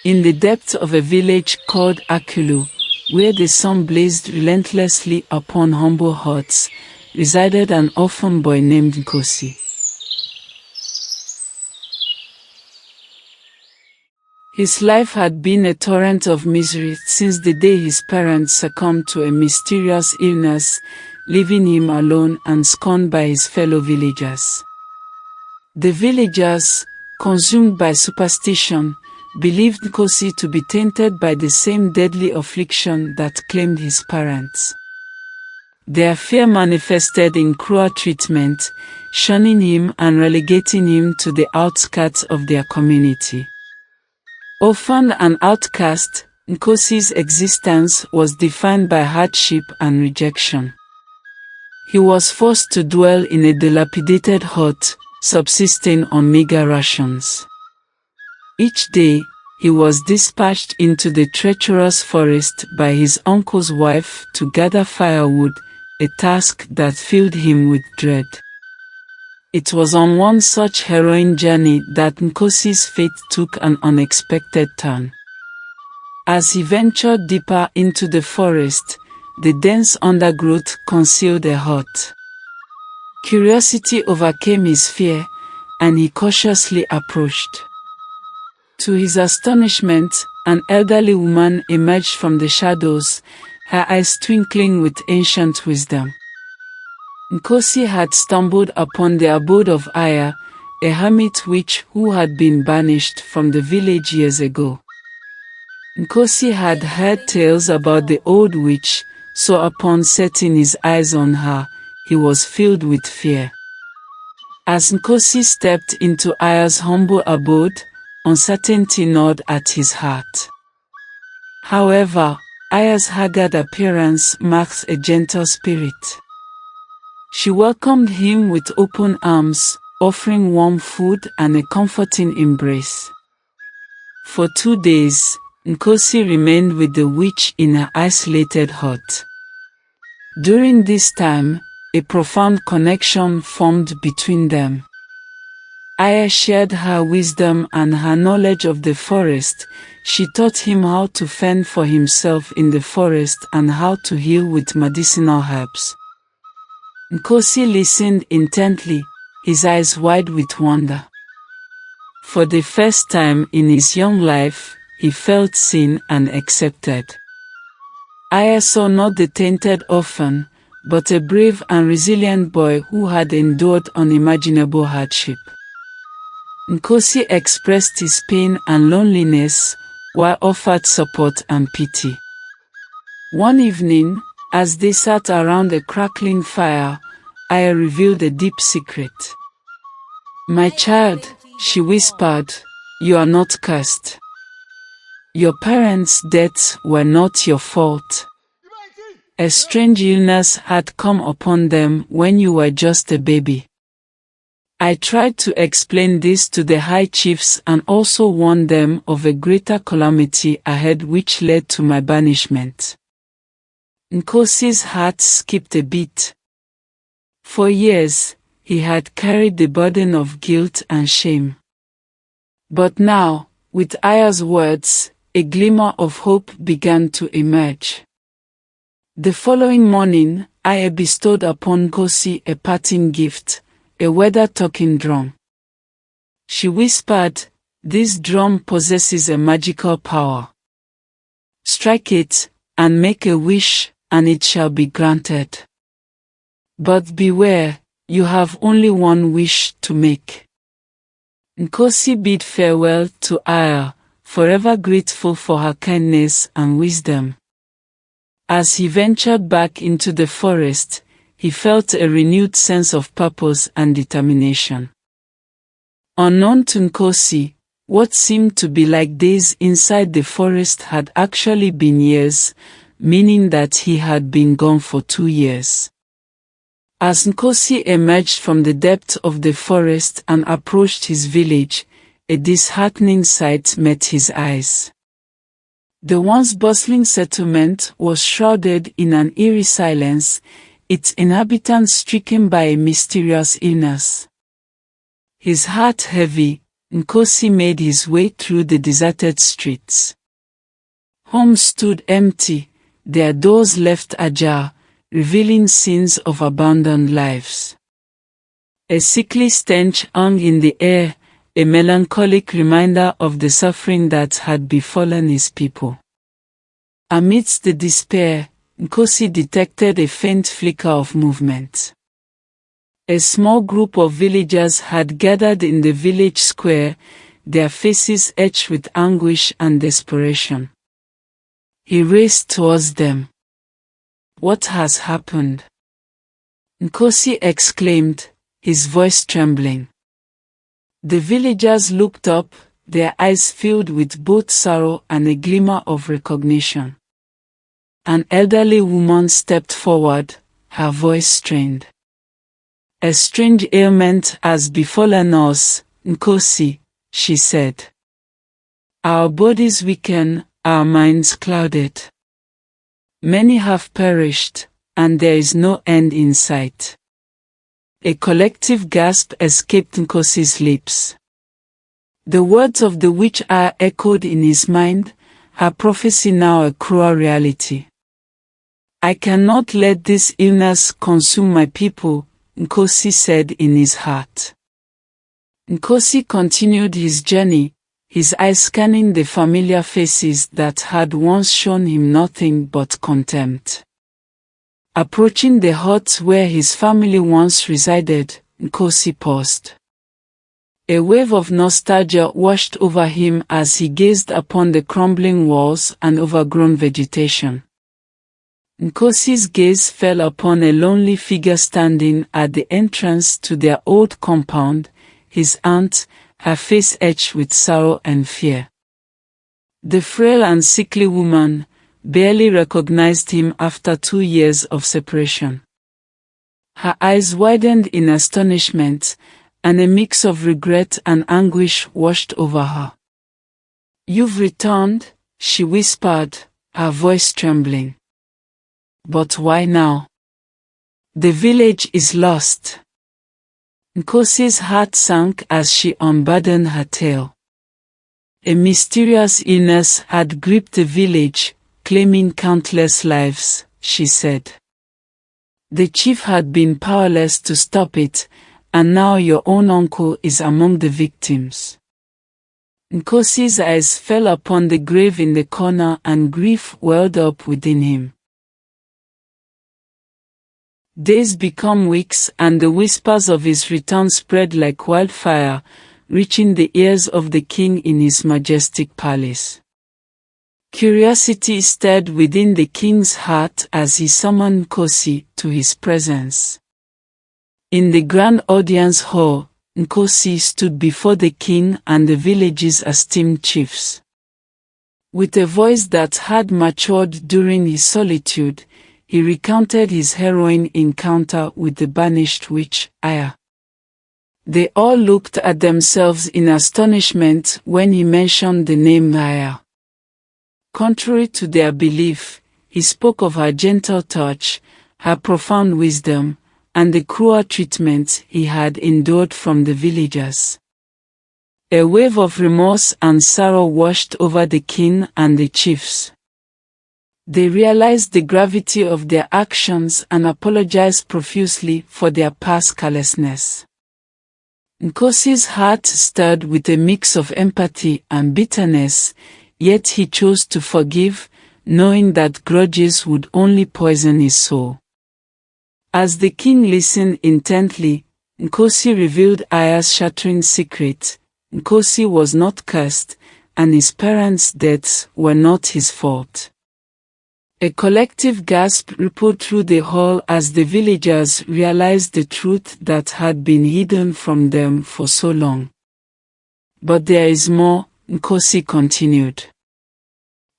In the depths of a village called Akulu, where the sun blazed relentlessly upon humble huts, resided an orphan boy named Nkosi. His life had been a torrent of misery since the day his parents succumbed to a mysterious illness, leaving him alone and scorned by his fellow villagers. The villagers, consumed by superstition, believed Nkosi to be tainted by the same deadly affliction that claimed his parents. Their fear manifested in cruel treatment, shunning him and relegating him to the outskirts of their community. Orphaned and outcast, Nkosi's existence was defined by hardship and rejection. He was forced to dwell in a dilapidated hut, subsisting on meager rations. Each day, he was dispatched into the treacherous forest by his uncle's wife to gather firewood, a task that filled him with dread. It was on one such harrowing journey that Nkosi's fate took an unexpected turn. As he ventured deeper into the forest, the dense undergrowth concealed a hut. Curiosity overcame his fear, and he cautiously approached. To his astonishment, an elderly woman emerged from the shadows, her eyes twinkling with ancient wisdom. Nkosi had stumbled upon the abode of Aya, a hermit witch who had been banished from the village years ago. Nkosi had heard tales about the old witch, so upon setting his eyes on her, he was filled with fear. As Nkosi stepped into Aya's humble abode, uncertainty gnawed at his heart. However, Aya's haggard appearance marks a gentle spirit. She welcomed him with open arms, offering warm food and a comforting embrace. For 2 days, Nkosi remained with the witch in her isolated hut. During this time, a profound connection formed between them. Aya shared her wisdom and her knowledge of the forest. She taught him how to fend for himself in the forest and how to heal with medicinal herbs. Nkosi listened intently, his eyes wide with wonder. For the first time in his young life, he felt seen and accepted. Aya saw not the tainted orphan, but a brave and resilient boy who had endured unimaginable hardship. Nkosi expressed his pain and loneliness, while offered support and pity. One evening, as they sat around a crackling fire, Aya revealed a deep secret. "My child," she whispered, "you are not cursed. Your parents' deaths were not your fault. A strange illness had come upon them when you were just a baby. I tried to explain this to the high chiefs and also warn them of a greater calamity ahead which led to my banishment." Nkosi's heart skipped a beat. For years, he had carried the burden of guilt and shame. But now, with Aya's words, a glimmer of hope began to emerge. The following morning, Aya bestowed upon Nkosi a parting gift, a weather-talking drum. She whispered, "This drum possesses a magical power. Strike it, and make a wish, and it shall be granted. But beware, you have only one wish to make." Nkosi bid farewell to Aya, forever grateful for her kindness and wisdom. As he ventured back into the forest, he felt a renewed sense of purpose and determination. Unknown to Nkosi, what seemed to be like days inside the forest had actually been years, meaning that he had been gone for 2 years. As Nkosi emerged from the depths of the forest and approached his village, a disheartening sight met his eyes. The once bustling settlement was shrouded in an eerie silence, its inhabitants stricken by a mysterious illness. His heart heavy, Nkosi made his way through the deserted streets. Homes stood empty, their doors left ajar, revealing scenes of abandoned lives. A sickly stench hung in the air, a melancholic reminder of the suffering that had befallen his people. Amidst the despair, Nkosi detected a faint flicker of movement. A small group of villagers had gathered in the village square, their faces etched with anguish and desperation. He raced towards them. "What has happened?" Nkosi exclaimed, his voice trembling. The villagers looked up, their eyes filled with both sorrow and a glimmer of recognition. An elderly woman stepped forward, her voice strained. "A strange ailment has befallen us, Nkosi," she said. "Our bodies weaken, our minds clouded. Many have perished, and there is no end in sight." A collective gasp escaped Nkosi's lips. The words of the witch Aya echoed in his mind, her prophecy now a cruel reality. "I cannot let this illness consume my people," Nkosi said in his heart. Nkosi continued his journey, his eyes scanning the familiar faces that had once shown him nothing but contempt. Approaching the hut where his family once resided, Nkosi paused. A wave of nostalgia washed over him as he gazed upon the crumbling walls and overgrown vegetation. Nkosi's gaze fell upon a lonely figure standing at the entrance to their old compound, his aunt, her face etched with sorrow and fear. The frail and sickly woman barely recognized him after 2 years of separation. Her eyes widened in astonishment, and a mix of regret and anguish washed over her. "You've returned," she whispered, her voice trembling. "But why now? The village is lost." Nkosi's heart sank as she unburdened her tale. A mysterious illness had gripped the village, claiming countless lives, she said. "The chief had been powerless to stop it, and now your own uncle is among the victims." Nkosi's eyes fell upon the grave in the corner and grief welled up within him. Days became weeks, and the whispers of his return spread like wildfire, reaching the ears of the king in his majestic palace. Curiosity stirred within the king's heart as he summoned Nkosi to his presence. In the grand audience hall, Nkosi stood before the king and the village's esteemed chiefs. With a voice that had matured during his solitude, he recounted his harrowing encounter with the banished witch, Aya. They all looked at themselves in astonishment when he mentioned the name Aya. Contrary to their belief, he spoke of her gentle touch, her profound wisdom, and the cruel treatment he had endured from the villagers. A wave of remorse and sorrow washed over the king and the chiefs. They realized the gravity of their actions and apologized profusely for their past carelessness. Nkosi's heart stirred with a mix of empathy and bitterness, yet he chose to forgive, knowing that grudges would only poison his soul. As the king listened intently, Nkosi revealed Aya's shattering secret. Nkosi was not cursed, and his parents' deaths were not his fault. A collective gasp rippled through the hall as the villagers realized the truth that had been hidden from them for so long. "But there is more," Nkosi continued.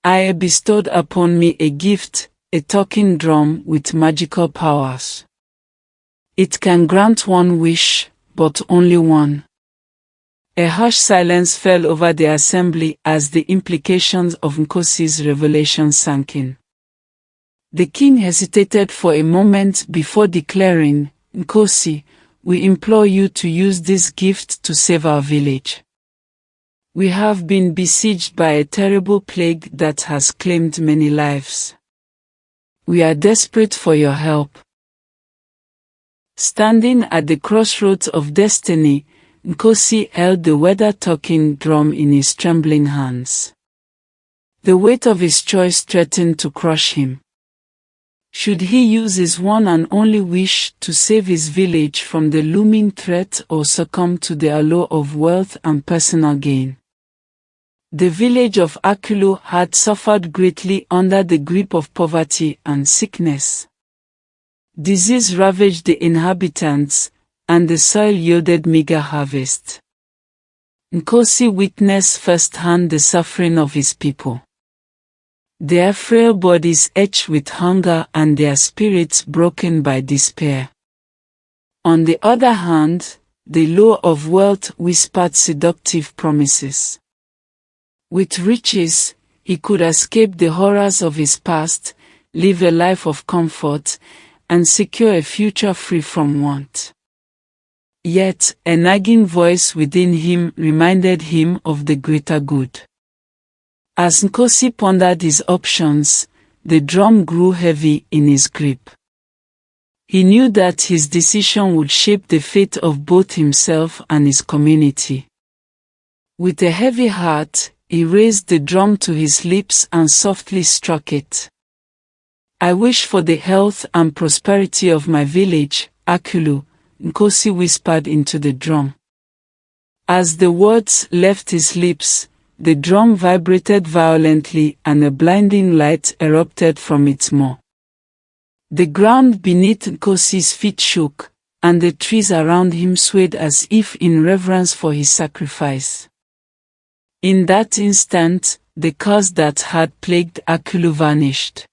"Aya bestowed upon me a gift, a talking drum with magical powers. It can grant one wish, but only one." A harsh silence fell over the assembly as the implications of Nkosi's revelation sank in. The king hesitated for a moment before declaring, "Nkosi, we implore you to use this gift to save our village. We have been besieged by a terrible plague that has claimed many lives. We are desperate for your help. Standing at the crossroads of destiny, Nkosi held the weather-talking drum in his trembling hands. The weight of his choice threatened to crush him. Should he use his one and only wish to save his village from the looming threat or succumb to the allure of wealth and personal gain? The village of Akulu had suffered greatly under the grip of poverty and sickness. Disease ravaged the inhabitants, and the soil yielded meager harvest. Nkosi witnessed firsthand the suffering of his people. Their frail bodies ached with hunger and their spirits broken by despair. On the other hand, the lure of wealth whispered seductive promises. With riches, he could escape the horrors of his past, live a life of comfort, and secure a future free from want. Yet, a nagging voice within him reminded him of the greater good. As Nkosi pondered his options, the drum grew heavy in his grip. He knew that his decision would shape the fate of both himself and his community. With a heavy heart, he raised the drum to his lips and softly struck it. I wish for the health and prosperity of my village, Akulu, Nkosi whispered into the drum. As the words left his lips, the drum vibrated violently and a blinding light erupted from its maw. The ground beneath Nkosi's feet shook, and the trees around him swayed as if in reverence for his sacrifice. In that instant, the curse that had plagued Akulu vanished.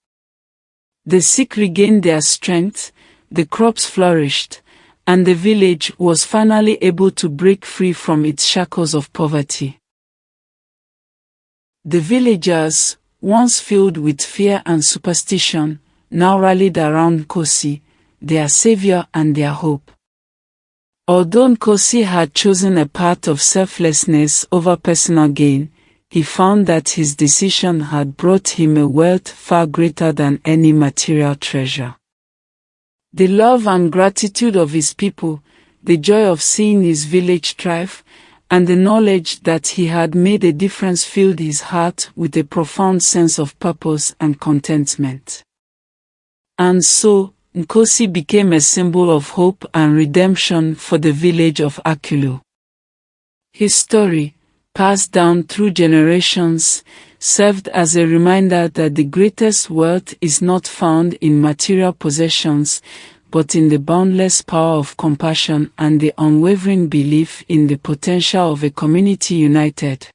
The sick regained their strength, the crops flourished, and the village was finally able to break free from its shackles of poverty. The villagers, once filled with fear and superstition, now rallied around Nkosi, their savior and their hope. Although Nkosi had chosen a path of selflessness over personal gain, he found that his decision had brought him a wealth far greater than any material treasure. The love and gratitude of his people, the joy of seeing his village thrive, and the knowledge that he had made a difference filled his heart with a profound sense of purpose and contentment. And so, Nkosi became a symbol of hope and redemption for the village of Akulu. His story, passed down through generations, served as a reminder that the greatest wealth is not found in material possessions, but in the boundless power of compassion and the unwavering belief in the potential of a community united.